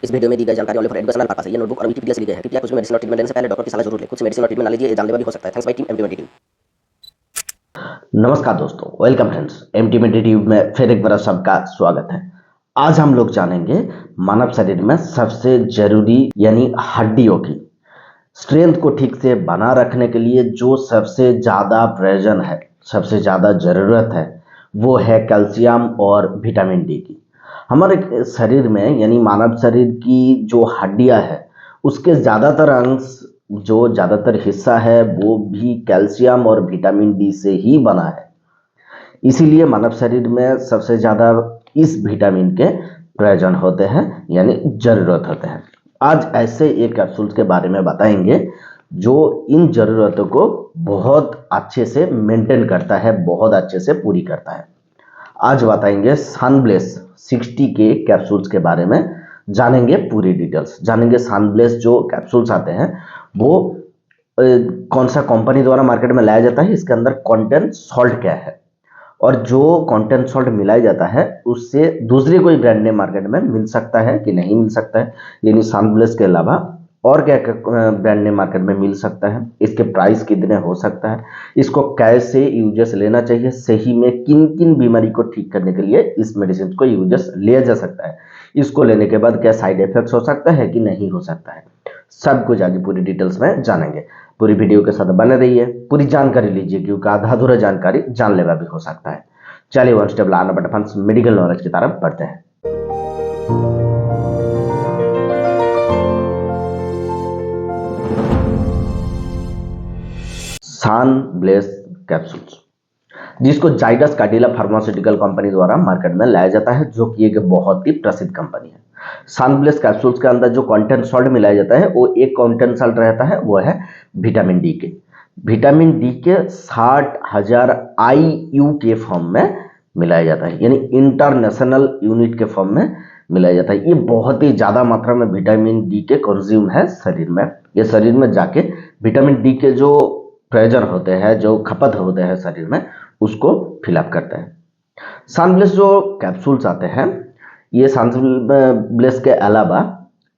इस वीडियो में दी गई जानकारी ओनली फॉर एजुकेशनल पर्पस है। ये नोटबुक और विकिपीडिया से ली गई है। कृपया कुछ भी मेडिसिन और ट्रीटमेंट लेने से पहले डॉक्टर की सलाह जरूर लें। खुद से मेडिसिन और ट्रीटमेंट ना लीजिए, ये जानलेवा भी हो सकता है। Thanks by team MT team. नमस्कार दोस्तों, वेलकम फ्रेंड्स। एमटी ट्यूब में फिर एक बार सबका स्वागत है। आज हम लोग जानेंगे मानव शरीर में सबसे जरूरी यानी हड्डियों की स्ट्रेंथ को ठीक से बना रखने के लिए जो सबसे ज़्यादा प्रयोजन है, सबसे ज़्यादा ज़रूरत है, वो है कैल्शियम और विटामिन डी की। हमारे शरीर में यानी मानव शरीर की जो हड्डियां है उसके ज़्यादातर अंश, जो ज़्यादातर हिस्सा है, वो भी कैल्शियम और विटामिन डी से ही बना है। इसीलिए मानव शरीर में सबसे ज़्यादा इस विटामिन के प्रयोजन होते हैं यानी ज़रूरत होते हैं। आज ऐसे एक कैप्सूल्स के बारे में बताएंगे जो इन ज़रूरतों को बहुत अच्छे से मेंटेन करता है, बहुत अच्छे से पूरी करता है। आज बताएंगे सनब्लेस 60 के कैप्सूल्स के बारे में, जानेंगे पूरी डिटेल्स, जानेंगे सनब्लेस जो कैप्सूल्स आते हैं वो कौन सा कंपनी द्वारा मार्केट में लाया जाता है, इसके अंदर कंटेंट सॉल्ट क्या है, और जो कंटेंट सॉल्ट मिलाया जाता है उससे दूसरी कोई ब्रांड नेम मार्केट में मिल सकता है कि नहीं मिल सकता है, यानी सनब्लेस के अलावा और क्या ब्रांड नेम मार्केट में मिल सकता है, इसके प्राइस कितने हो सकता है, इसको कैसे यूजेस लेना चाहिए, सही में किन किन बीमारी को ठीक करने के लिए इस मेडिसिन को यूजेस लिया जा सकता है, इसको लेने के बाद क्या साइड इफेक्ट्स हो सकता है कि नहीं हो सकता है, सब कुछ आज पूरी डिटेल्स में जानेंगे। पूरी वीडियो के साथ बने रहिए, पूरी जानकारी लीजिए, क्योंकि आधा अधूरा जानकारी जानलेवा भी हो सकता है। चलिए वन स्टेप लाना बट मेडिकल नॉलेज की तरफ बढ़ते हैं। सनब्लेस कैप्सूल्स, जिसको जाइडस कैडिला फार्मास्यूटिकल कंपनी द्वारा मार्केट में लाया जाता है, जो कि एक बहुत ही प्रसिद्ध कंपनी है। सनब्लेस कैप्सूल्स के अंदर जो कंटेंट सॉल्ट मिलाया जाता है वो एक कंटेंट सॉल्ट रहता है, वो है विटामिन डी के। विटामिन डी के 60,000 IU के फॉर्म में मिलाया जाता है, यानी इंटरनेशनल यूनिट के फॉर्म में मिलाया जाता है। ये बहुत ही ज़्यादा मात्रा में विटामिन डी के कंज्यूम है शरीर में। ये शरीर में जाके विटामिन डी के जो प्रयोजन होते हैं, जो खपत होते हैं शरीर में, उसको फिलअप करते हैं। सनब्लेस जो कैप्सूल्स आते हैं, ये सनब्लेस के अलावा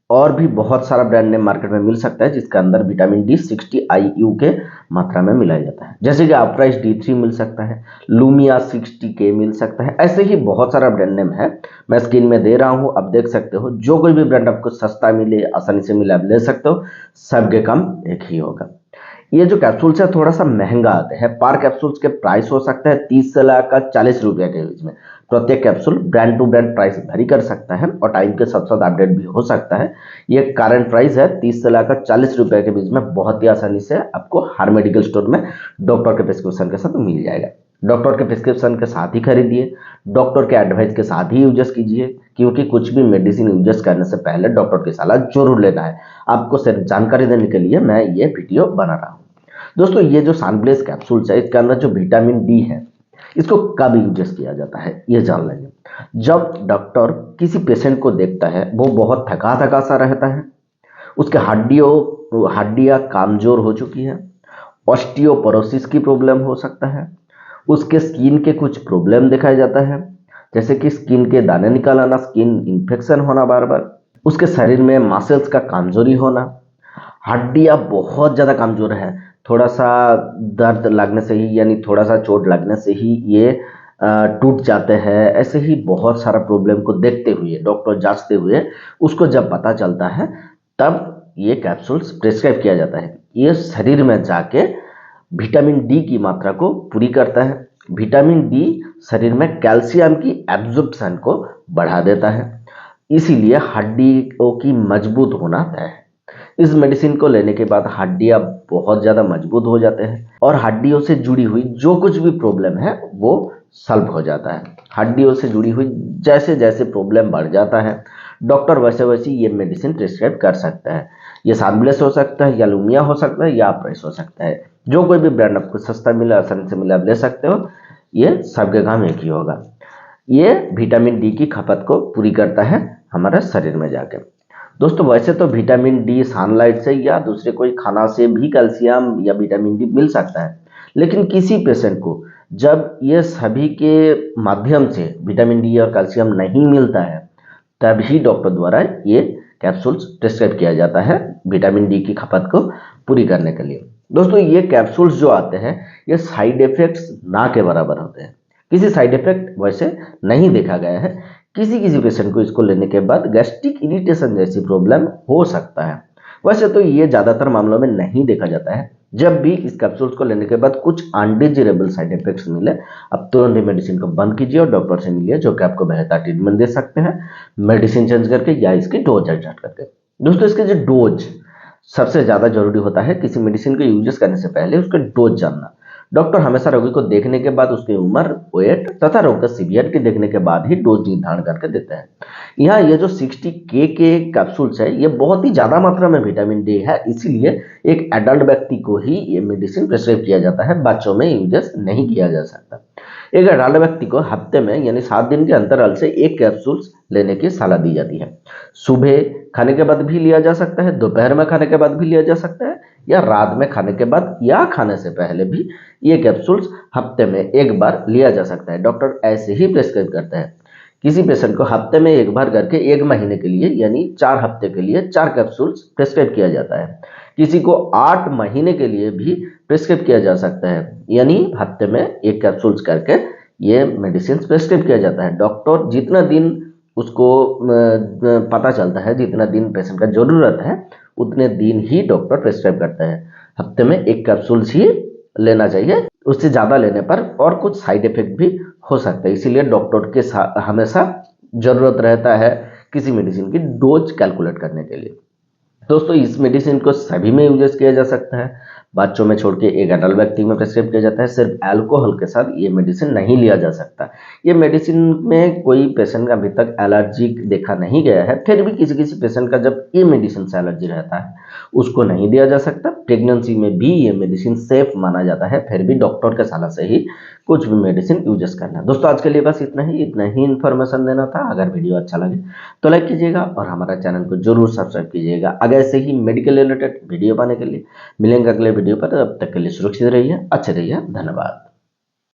और भी बहुत सारा ब्रांड नेम मार्केट में मिल सकता है, जिसके अंदर विटामिन डी 60 IU के मात्रा में मिलाया जाता है। जैसे कि अप्राइस D3 मिल सकता है, लूमिया 60 के मिल सकता है, ऐसे ही बहुत सारा ब्रांड नेम है। मैं स्क्रीन में दे रहा हूँ, आप देख सकते हो। जो कोई भी ब्रांड आपको सस्ता मिले, आसानी से मिले, आप ले सकते हो। सबके काम एक ही होगा। ये जो कैप्सूल्स है थोड़ा सा महंगा आते हैं। पर कैप्सूल्स के प्राइस हो सकता है 30 से लेकर 40 रुपये के बीच में। प्रत्येक capsule brand to brand price vary कर सकता है और टाइम के साथ साथ अपडेट भी हो सकता है। ये करंट प्राइस है 30 से लेकर 40 रुपये के बीच में। बहुत ही आसानी से आपको हर मेडिकल स्टोर में डॉक्टर के प्रिस्क्रिप्शन के साथ मिल जाएगा। डॉक्टर के प्रिस्क्रिप्शन के साथ ही खरीदिए, डॉक्टर के एडवाइस के साथ ही यूजेस कीजिए, क्योंकि कुछ भी मेडिसिन यूजेस करने से पहले डॉक्टर की सलाह जरूर लेना है। आपको सिर्फ जानकारी देने के लिए मैं ये वीडियो बना रहा हूँ। दोस्तों, ये जो सनब्लेस कैप्सूल्स है, इसके अंदर जो विटामिन डी है, इसको कब यूजेस किया जाता है ये जान लेंगे। जब डॉक्टर किसी पेशेंट को देखता है, वो बहुत थका थका सा रहता है, उसके हड्डियां कमजोर हो चुकी है, ऑस्टियोपोरोसिस की प्रॉब्लम हो सकता है, उसके स्किन के कुछ प्रॉब्लम दिखाया जाता है, जैसे कि स्किन के दाने निकल आना, स्किन इन्फेक्शन होना बार बार, उसके शरीर में मसल्स का कमजोरी होना, हड्डियां बहुत ज़्यादा कमजोर है, थोड़ा सा दर्द लगने से ही, यानी थोड़ा सा चोट लगने से ही ये टूट जाते हैं। ऐसे ही बहुत सारा प्रॉब्लम को देखते हुए, डॉक्टर जांचते हुए उसको जब पता चलता है, तब ये कैप्सूल्स प्रिस्क्राइब किया जाता है। ये शरीर में जाके विटामिन डी की मात्रा को पूरी करता है। विटामिन डी शरीर में कैल्शियम की एब्जॉर्प्शन को बढ़ा देता है, इसीलिए हड्डियों की मजबूत होना तय है। इस मेडिसिन को लेने के बाद हड्डियां बहुत ज़्यादा मजबूत हो जाते हैं और हड्डियों से जुड़ी हुई जो कुछ भी प्रॉब्लम है वो सॉल्व हो जाता है। हड्डियों से जुड़ी हुई जैसे जैसे प्रॉब्लम बढ़ जाता है, डॉक्टर वैसे वैसे ये मेडिसिन प्रिस्क्राइब कर सकता है। ये सनब्लेस हो सकता है, या लूमिया हो सकता है, या अप्राइस हो सकता है। जो कोई भी ब्रांड आपको सस्ता मिले, आसानी से मिले, आप ले सकते हो। ये सबके काम एक ही होगा। ये विटामिन डी की खपत को पूरी करता है हमारे शरीर में जाके। दोस्तों, वैसे तो विटामिन डी सनलाइट से या दूसरे कोई खाना से भी कैल्शियम या विटामिन डी मिल सकता है, लेकिन किसी पेशेंट को जब ये सभी के माध्यम से विटामिन डी और कैल्शियम नहीं मिलता है, तभी डॉक्टर द्वारा ये कैप्सूल्स प्रिस्क्राइब किया जाता है विटामिन डी की खपत को पूरी करने के लिए। दोस्तों ये कैप्सूल्स जो आते हैं ये साइड इफेक्ट्स ना के बराबर होते हैं, किसी साइड इफेक्ट वैसे नहीं देखा गया है। किसी किसी पेशेंट को इसको लेने के बाद गैस्ट्रिक इरिटेशन जैसी प्रॉब्लम हो सकता है, वैसे तो ये ज़्यादातर मामलों में नहीं देखा जाता है। जब भी इस कैप्सूल्स को लेने के बाद कुछ अनडिजिरेबल साइड इफेक्ट्स मिले, अब तुरंत ही मेडिसिन को बंद कीजिए और डॉक्टर से मिलिए, जो कि आपको बेहतर ट्रीटमेंट दे सकते हैं मेडिसिन चेंज करके या इसकी डोज एडजस्ट करके। दोस्तों इसके जो डोज सबसे ज़्यादा जरूरी होता है, किसी मेडिसिन को यूज करने से पहले उसका डोज जानना। डॉक्टर हमेशा रोगी को देखने के बाद उसकी उम्र, वेट तथा रोग का सीवियरिटी देखने के बाद ही डोज निर्धारण करके देते हैं। यहाँ ये जो 60K के कैप्सूल्स है ये बहुत ही ज़्यादा मात्रा में विटामिन डी है, इसीलिए एक एडल्ट व्यक्ति को ही ये मेडिसिन प्रिस्क्राइब किया जाता है, बच्चों में यूजेस नहीं किया जा सकता। एक एडल्ट व्यक्ति को हफ्ते में यानी 7 दिन के अंतराल से एक कैप्सूल्स लेने की सलाह दी जाती है। सुबह खाने के बाद भी लिया जा सकता है, दोपहर में खाने के बाद भी लिया जा सकता है, या रात में खाने के बाद या खाने से पहले भी ये कैप्सूल्स हफ्ते में एक बार लिया जा सकता है। डॉक्टर ऐसे ही प्रिस्क्राइब करते हैं। किसी पेशेंट को हफ्ते में एक बार करके 1 महीने के लिए यानी 4 हफ्ते के लिए 4 कैप्सूल्स प्रिस्क्राइब किया जाता है। किसी को 8 महीने के लिए भी प्रिस्क्राइब किया जा सकता है, यानी हफ्ते में 1 कैप्सूल्स करके ये मेडिसिन प्रिस्क्राइब किया जाता है। डॉक्टर जितना दिन उसको पता चलता है, जितना दिन पेशेंट का जरूरत है उतने दिन ही डॉक्टर प्रिस्क्राइब करता है। हफ्ते में 1 कैप्सूल्स ही लेना चाहिए, उससे ज़्यादा लेने पर और कुछ साइड इफेक्ट भी हो सकता है, इसीलिए डॉक्टर के साथ हमेशा जरूरत रहता है किसी मेडिसिन की डोज कैलकुलेट करने के लिए। दोस्तों इस मेडिसिन को सभी में यूज किया जा सकता है, बच्चों में छोड़ के एक अडल्ट व्यक्ति में प्रिस्क्राइब किया जाता है। सिर्फ अल्कोहल के साथ ये मेडिसिन नहीं लिया जा सकता। ये मेडिसिन में कोई पेशेंट का अभी तक एलर्जी देखा नहीं गया है, फिर भी किसी किसी पेशेंट का जब ये मेडिसिन से एलर्जी रहता है उसको नहीं दिया जा सकता। प्रेगनेंसी में भी ये मेडिसिन सेफ माना जाता है, फिर भी डॉक्टर के सलाह से ही कुछ भी मेडिसिन यूज करना है। दोस्तों आज के लिए बस इतना ही इन्फॉर्मेशन देना था। अगर वीडियो अच्छा लगे तो लाइक कीजिएगा और हमारा चैनल को जरूर सब्सक्राइब कीजिएगा। आगे ऐसे ही मेडिकल रिलेटेड वीडियो पाने के लिए मिलेंगे अगले वीडियो पर। तब तक के लिए सुरक्षित रहिए, अच्छे रहिए, धन्यवाद।